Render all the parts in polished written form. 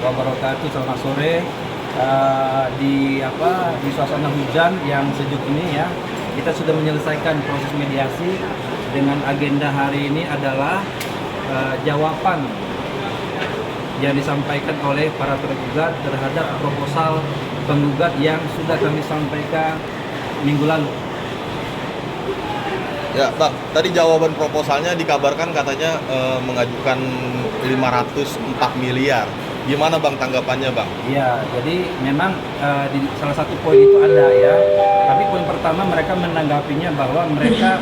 wabarakatuh. Selamat sore. Di suasana hujan yang sejuk ini ya, kita sudah menyelesaikan proses mediasi dengan agenda hari ini adalah jawaban yang disampaikan oleh para tergugat terhadap proposal penggugat yang sudah kami sampaikan minggu lalu. Ya, Pak, tadi jawaban proposalnya dikabarkan katanya mengajukan 504 miliar. Gimana Bang tanggapannya Bang? Iya, jadi memang di salah satu poin itu ada ya. Tapi poin pertama mereka menanggapinya bahwa mereka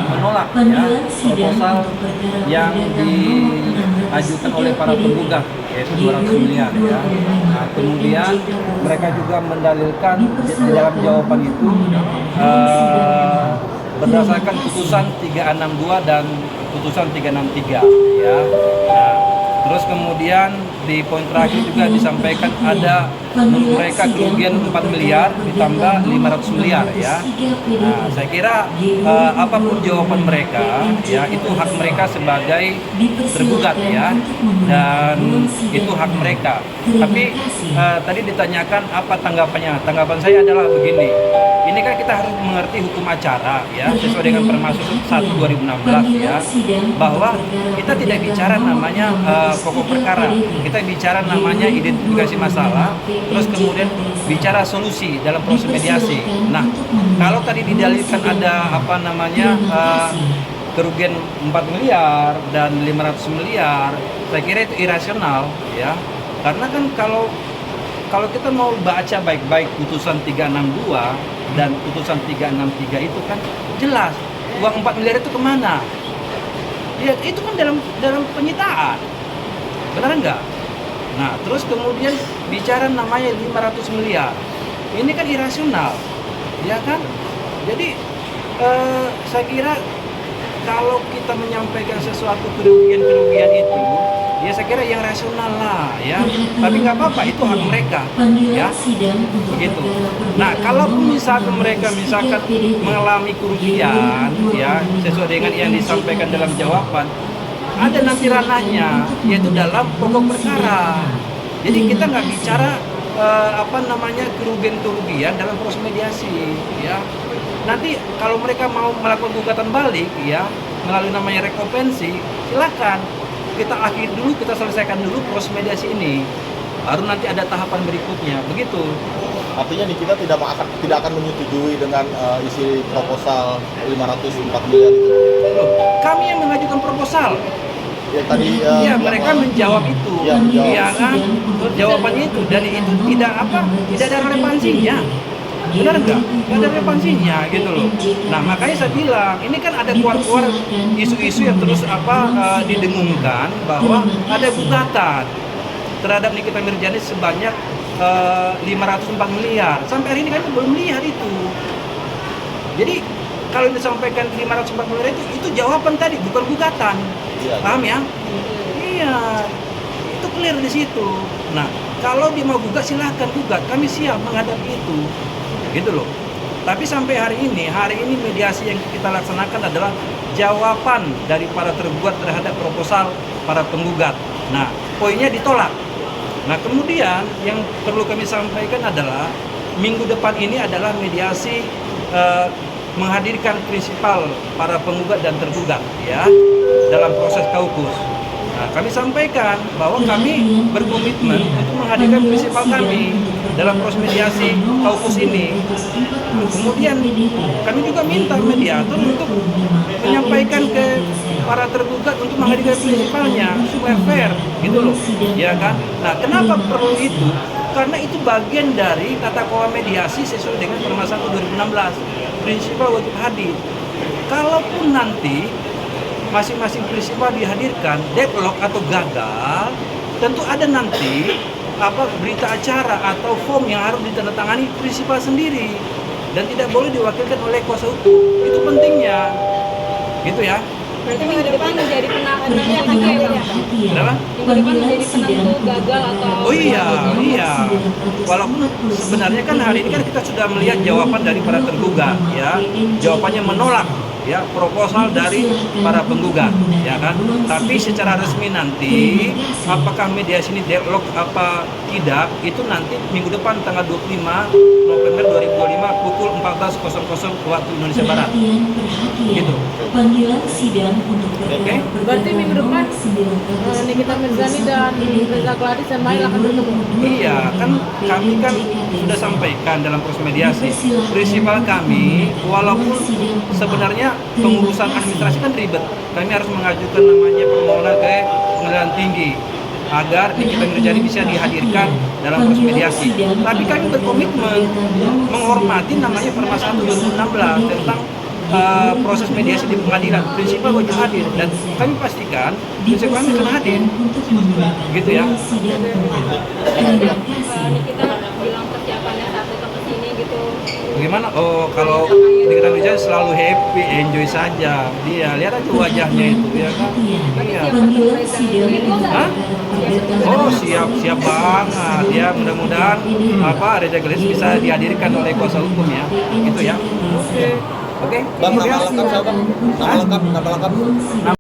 menolak ya proposal yang diajukan oleh para penggugat yaitu 200 miliar ya. Nah, kemudian mereka juga mendalilkan di dalam jawaban itu berdasarkan putusan 362 dan putusan 363 ya. Nah, terus kemudian di poin terakhir juga disampaikan ada menurut mereka kerugian 4 miliar ditambah 500 miliar ya. Nah, saya kira apapun jawaban mereka ya itu hak mereka sebagai tergugat ya, dan itu hak mereka. Tapi tadi ditanyakan apa tanggapannya. Tanggapan saya adalah begini. Ini kan kita harus mengerti hukum acara ya, sesuai dengan Permasus 1 2016 ya, bahwa kita tidak bicara namanya pokok perkara, kita bicara namanya identifikasi masalah, terus kemudian bicara solusi dalam proses mediasi. Nah, kalau tadi didalilkan ada kerugian 4 miliar dan 500 miliar, saya kira itu irasional ya, karena kan kalau kita mau baca baik-baik putusan 362 dan putusan 363 itu kan jelas uang 4 miliar itu kemana? Ya itu kan dalam penyitaan, benar enggak? Nah terus kemudian bicara namanya 500 miliar, ini kan irasional, ya kan? Jadi saya kira kalau kita menyampaikan sesuatu kerugian itu, ya saya kira yang rasional lah ya, tapi nggak apa-apa, itu hak mereka ya, begitu. Nah kalau misalkan mereka mengalami kerugian ya sesuai dengan yang disampaikan dalam jawaban, ada nanti ranahnya yaitu dalam pokok perkara. Jadi kita nggak bicara kerugian dalam proses mediasi ya. Nanti kalau mereka mau melakukan gugatan balik ya melalui namanya rekompensi, silakan. Kita akhiri dulu, kita selesaikan dulu proses mediasi ini, baru nanti ada tahapan berikutnya, begitu. Artinya nih kita tidak akan menyetujui dengan isi proposal 504 miliar itu. Loh, kami yang mengajukan proposal. Ya tadi mereka menjawab itu. Ya, menjawab. Iya kan? Jawabannya itu, dan itu tidak ada relevansinya. Benar nggak? Nggak ada relevansinya gitu loh. Nah makanya saya bilang ini kan ada keluar isu-isu yang terus didengungkan bahwa ada gugatan terhadap Nikita Mirzani sebanyak 504 miliar. Sampai hari ini kami belum lihat itu. Jadi kalau yang disampaikan 504 miliar itu jawaban tadi, bukan gugatan. Iya, paham ya? Iya, itu clear di situ. Nah kalau dia mau gugat silahkan gugat, kami siap menghadapi itu. Gitu loh. Tapi sampai hari ini mediasi yang kita laksanakan adalah jawaban dari para tergugat terhadap proposal para penggugat. Nah, poinnya ditolak. Nah, kemudian yang perlu kami sampaikan adalah minggu depan ini adalah mediasi menghadirkan prinsipal para penggugat dan tergugat ya dalam proses kaukus. Nah, kami sampaikan bahwa kami berkomitmen untuk menghadirkan prinsipal kami dalam proses mediasi kaukus ini. Nah, kemudian kami juga minta mediator untuk menyampaikan ke para tergugat untuk menghadirkan prinsipalnya supaya fair, gitu loh, ya kan? Nah, kenapa perlu itu? Karena itu bagian dari tata kelola mediasi sesuai dengan Perma 1 2016, prinsipal wajib hadir. Kalaupun nanti masing-masing prinsipal dihadirkan, deadlock atau gagal, tentu ada nanti berita acara atau form yang harus ditandatangani prinsipal sendiri dan tidak boleh diwakilkan oleh kuasa hukum. Itu pentingnya, gitu ya. Berarti minggu depan menjadi penentu ya? Kenapa? Minggu depan menjadi penentu gagal atau? Oh iya. Walaupun sebenarnya kan hari ini kan kita sudah melihat jawaban dari para tergugat ya, jawabannya menolak ya proposal dari para penggugat, ya kan. Tapi secara resmi nanti apakah mediasi ini deadlock apa tidak itu nanti minggu depan tanggal 25 November 2025 pukul 14.00 waktu Indonesia Barat. Gitu. Panggilan sidang untuk Oke. Berarti minggu depan Nikita Mirzani dan Reza Gladys dan Mail akan bertemu. Iya, kan kami kan sudah sampaikan dalam proses mediasi. Prinsipal kami, walaupun sebenarnya pengurusan administrasi kan ribet, kami harus mengajukan namanya permohonan ke pengadilan tinggi agar Nikita Mirzani bisa dihadirkan dalam proses mediasi. Tapi kami berkomitmen menghormati namanya permasalahan 2016 tentang proses mediasi di pengadilan. Prinsipal wajib hadir dan kami pastikan prinsip kami akan hadir. Gitu ya. Nikita bilang persiapannya saat datang ke sini gitu. Bagaimana? Oh, kalau Nikita Mirzani selalu happy, enjoy saja. Dia lihat aja wajahnya itu, ya kan? Iya. Panggilan sidang Hah? Oh, siap banget. Ya, mudah-mudahan Reza Gladys bisa dihadirkan oleh kuasa hukum ya. Gitu ya. Oke. Bang, nama lengkap siapa? Nama lengkap.